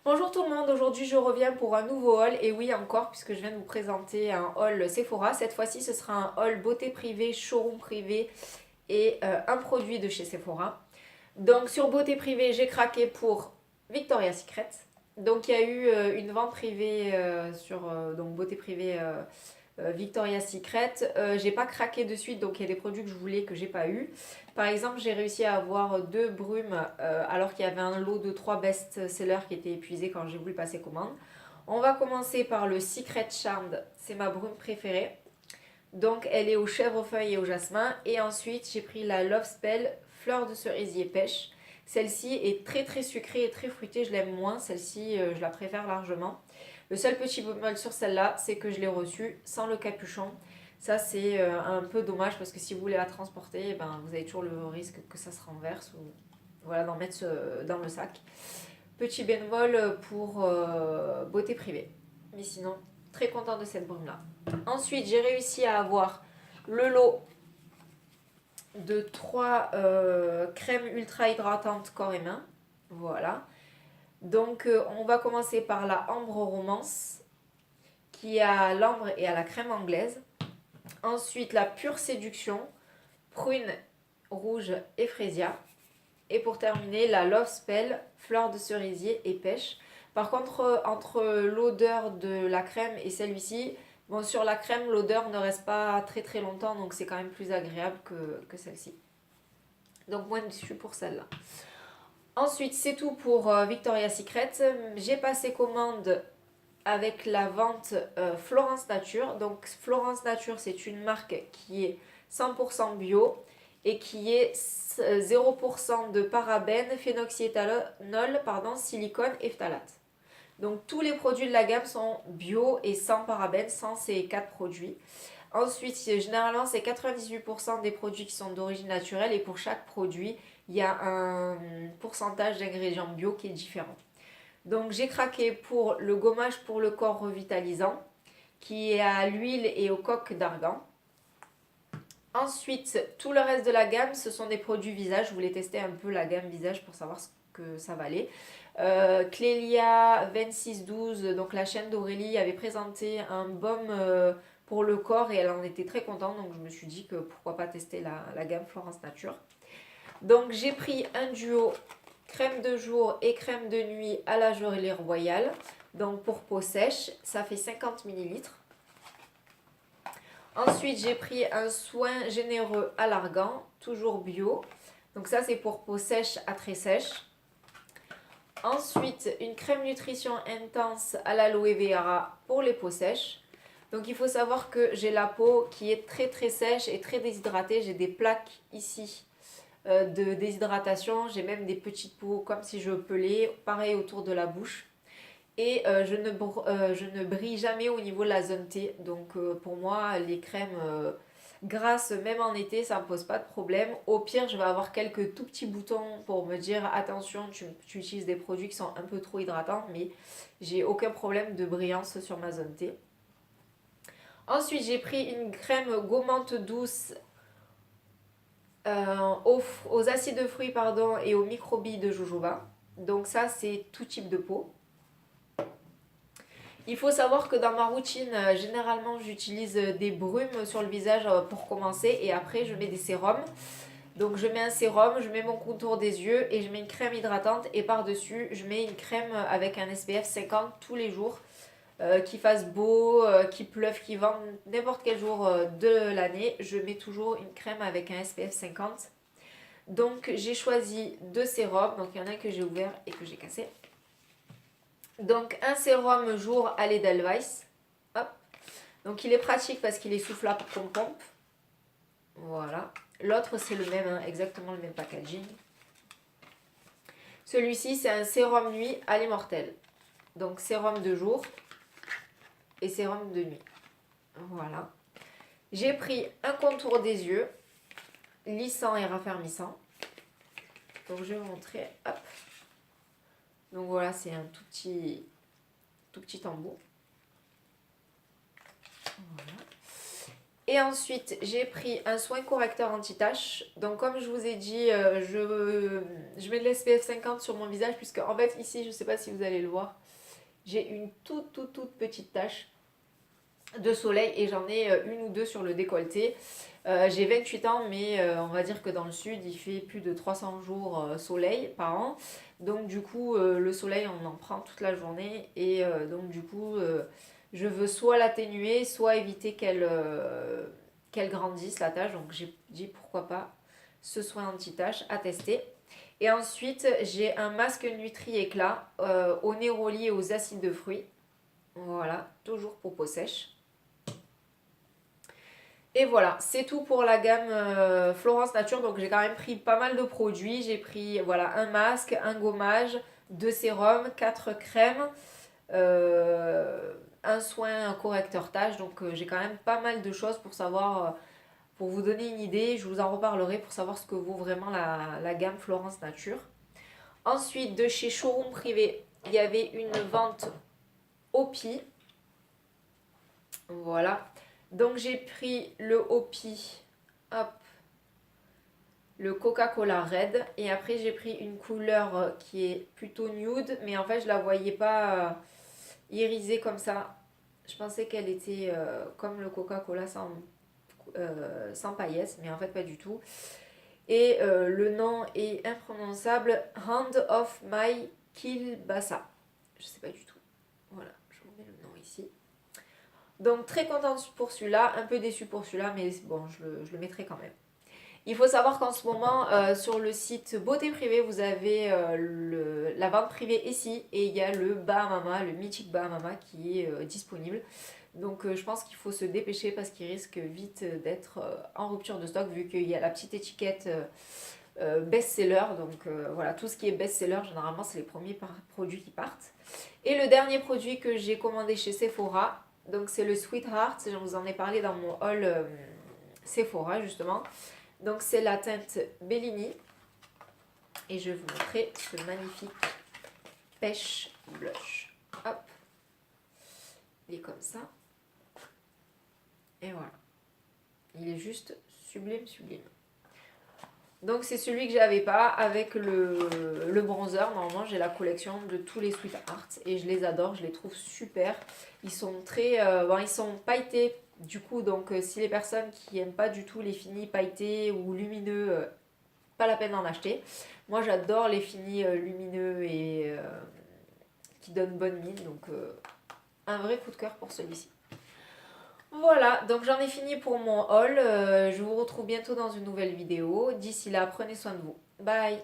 Bonjour tout le monde, aujourd'hui je reviens pour un nouveau haul, et oui encore puisque je viens de vous présenter un haul Sephora. Cette fois-ci ce sera un haul beauté privée, showroom privé et un produit de chez Sephora. Donc sur beauté privée j'ai craqué pour Victoria's Secret. Donc il y a eu une vente privée sur donc beauté privée Victoria's Secret. J'ai pas craqué de suite, donc il y a des produits que je voulais que j'ai pas eu. Par exemple, j'ai réussi à avoir deux brumes alors qu'il y avait un lot de 3 best-sellers qui étaient épuisés quand j'ai voulu passer commande. On va commencer par le Secret Charmed, c'est ma brume préférée. Donc elle est au chèvrefeuille et au jasmin. Et ensuite j'ai pris la Love Spell fleur de cerisier pêche. Celle-ci est très très sucrée et très fruitée, je l'aime moins. Celle-ci je la préfère largement. Le seul petit bémol sur celle-là, c'est que je l'ai reçue sans le capuchon. Ça c'est un peu dommage parce que si vous voulez la transporter, eh ben, vous avez toujours le risque que ça se renverse ou voilà, d'en mettre dans le sac. Petit bémol pour beauté privée. Mais sinon, très contente de cette brume là. Ensuite, j'ai réussi à avoir le lot de 3 crèmes ultra hydratantes corps et main. Voilà. Donc, on va commencer par la Ambre Romance, qui est à l'ambre et à la crème anglaise. Ensuite, la Pure Séduction, prune, rouge et frésia. Et pour terminer, la Love Spell, fleur de cerisier et pêche. Par contre, entre l'odeur de la crème et celui-ci, bon, sur la crème, l'odeur ne reste pas très très longtemps, donc c'est quand même plus agréable que celle-ci. Donc moi, je suis pour celle-là. Ensuite, c'est tout pour Victoria's Secret. J'ai passé commande avec la vente Florence Nature. Donc Florence Nature, c'est une marque qui est 100% bio et qui est 0% de parabènes, phénoxyéthanol, silicone et phtalate. Donc tous les produits de la gamme sont bio et sans parabènes, sans ces 4 produits. Ensuite, généralement, c'est 98% des produits qui sont d'origine naturelle et pour chaque produit, il y a un pourcentage d'ingrédients bio qui est différent. Donc j'ai craqué pour le gommage pour le corps revitalisant qui est à l'huile et aux coques d'argan. Ensuite, tout le reste de la gamme, ce sont des produits visage. Je voulais tester un peu la gamme visage pour savoir ce que ça valait. Clélia 2612, donc la chaîne d'Aurélie, avait présenté un baume pour le corps et elle en était très contente. Donc je me suis dit que pourquoi pas tester la gamme Florence Nature. Donc j'ai pris un duo crème de jour et crème de nuit à la gelée royale. Donc pour peau sèche, ça fait 50 ml. Ensuite, j'ai pris un soin généreux à l'argan, toujours bio. Donc ça, c'est pour peau sèche à très sèche. Ensuite, une crème nutrition intense à l'aloe vera pour les peaux sèches. Donc il faut savoir que j'ai la peau qui est très très sèche et très déshydratée. J'ai des plaques ici de déshydratation. J'ai même des petites peaux comme si je pelais, pareil autour de la bouche. Et je ne brille jamais au niveau de la zone T. Donc pour moi, les crèmes grasses, même en été, ça ne me pose pas de problème. Au pire, je vais avoir quelques tout petits boutons pour me dire attention, tu utilises des produits qui sont un peu trop hydratants, mais j'ai aucun problème de brillance sur ma zone T. Ensuite, j'ai pris une crème gommante douce aux acides de fruits et aux microbilles de jojoba. Donc ça, c'est tout type de peau. Il faut savoir que dans ma routine, généralement, j'utilise des brumes sur le visage pour commencer et après, je mets des sérums. Donc, je mets un sérum, je mets mon contour des yeux et je mets une crème hydratante. Et par-dessus, je mets une crème avec un SPF 50 tous les jours. Qu'il fasse beau, qu'il pleuve, qu'il vente, n'importe quel jour de l'année, je mets toujours une crème avec un SPF 50. Donc, j'ai choisi 2 sérums. Donc, il y en a un que j'ai ouvert et que j'ai cassé. Donc un sérum jour à l'Edelweiss. Hop. Donc il est pratique parce qu'il est soufflable comme pompe. Voilà. L'autre c'est le même, hein, exactement le même packaging. Celui-ci c'est un sérum nuit à l'immortel. Donc sérum de jour et sérum de nuit. Voilà. J'ai pris un contour des yeux, lissant et raffermissant. Donc je vais vous montrer. Hop. Donc voilà, c'est un tout petit embout. Voilà. Et ensuite, j'ai pris un soin correcteur anti-tache. Donc comme je vous ai dit, je mets de l'SPF 50 sur mon visage, puisque en fait ici, je ne sais pas si vous allez le voir, j'ai une toute petite tache de soleil et j'en ai une ou deux sur le décolleté. J'ai 28 ans, mais on va dire que dans le sud, il fait plus de 300 jours soleil par an. Donc du coup, le soleil, on en prend toute la journée. Et donc du coup, je veux soit l'atténuer, soit éviter qu'elle grandisse la tache. Donc j'ai dit pourquoi pas ce soin anti-tache à tester. Et ensuite, j'ai un masque Nutri-Éclat au néroli et aux acides de fruits. Voilà, toujours pour peau sèche. Et voilà, c'est tout pour la gamme Florence Nature. Donc j'ai quand même pris pas mal de produits. J'ai pris voilà, un masque, un gommage, 2 sérums, 4 crèmes, un soin un correcteur tache. Donc j'ai quand même pas mal de choses pour savoir, pour vous donner une idée. Je vous en reparlerai pour savoir ce que vaut vraiment la gamme Florence Nature. Ensuite, de chez Showroom Privé, il y avait une vente Opi. Voilà. Donc j'ai pris le Opi, hop, le Coca-Cola Red. Et après j'ai pris une couleur qui est plutôt nude. Mais en fait je la voyais pas irisée comme ça. Je pensais qu'elle était comme le Coca-Cola sans paillettes. Mais en fait pas du tout. Et le nom est imprononçable. Hand of My Kilbasa. Je sais pas du tout. Voilà, je vous mets le nom ici. Donc très contente pour celui-là, un peu déçue pour celui-là, mais bon, je le mettrai quand même. Il faut savoir qu'en ce moment, sur le site Beauté Privée, vous avez la vente privée ici et il y a le Bahamama, le mythique Bahamama qui est disponible. Donc je pense qu'il faut se dépêcher parce qu'il risque vite d'être en rupture de stock vu qu'il y a la petite étiquette best-seller. Donc voilà, tout ce qui est best-seller, généralement, c'est les premiers produits qui partent. Et le dernier produit que j'ai commandé chez Sephora, donc c'est le Sweetheart, je vous en ai parlé dans mon haul Sephora justement. Donc c'est la teinte Bellini. Et je vais vous montrer ce magnifique pêche blush. Hop. Il est comme ça. Et voilà. Il est juste sublime, sublime. Donc c'est celui que j'avais pas avec le bronzer. Normalement j'ai la collection de tous les Sweetheart et je les adore, je les trouve super. Ils sont très, ils sont pailletés du coup, donc si les personnes qui aiment pas du tout les finis pailletés ou lumineux, pas la peine d'en acheter. Moi j'adore les finis lumineux et qui donnent bonne mine, donc un vrai coup de cœur pour celui-ci. Voilà, donc j'en ai fini pour mon haul. Je vous retrouve bientôt dans une nouvelle vidéo. D'ici là, prenez soin de vous. Bye!